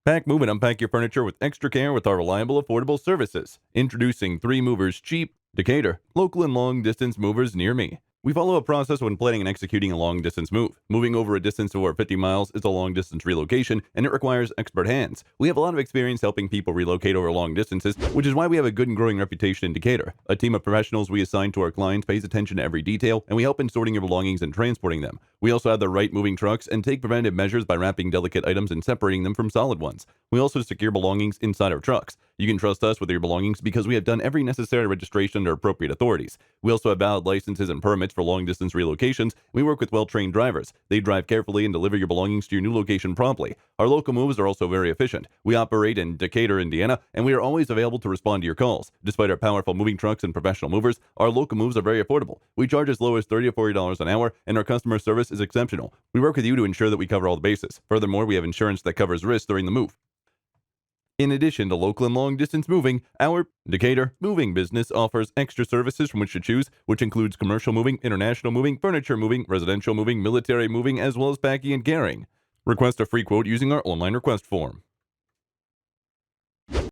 Pack, move, and unpack your furniture with extra care with our reliable, affordable services. Introducing 3 Movers Cheap, Decatur, local and long distance movers near me. We follow a process when planning and executing a long distance move. Moving over a distance of over 50 miles is a long distance relocation, and it requires expert hands. We have a lot of experience helping people relocate over long distances, which is why we have a good and growing reputation in Decatur. A team of professionals we assign to our clients pays attention to every detail, and we help in sorting your belongings and transporting them. We also have the right moving trucks and take preventative measures by wrapping delicate items and separating them from solid ones. We also secure belongings inside our trucks. You can trust us with your belongings because we have done every necessary registration under appropriate authorities. We also have valid licenses and permits for long-distance relocations. We work with well-trained drivers. They drive carefully and deliver your belongings to your new location promptly. Our local moves are also very efficient. We operate in Decatur, Indiana, and we are always available to respond to your calls. Despite our powerful moving trucks and professional movers, our local moves are very affordable. We charge as low as $30 to $40 an hour, and our customer service is exceptional. We work with you to ensure that we cover all the bases. Furthermore, we have insurance that covers risks during the move. In addition to local and long-distance moving, our Decatur moving business offers extra services from which to choose, which includes commercial moving, international moving, furniture moving, residential moving, military moving, as well as packing and carrying. Request a free quote using our online request form.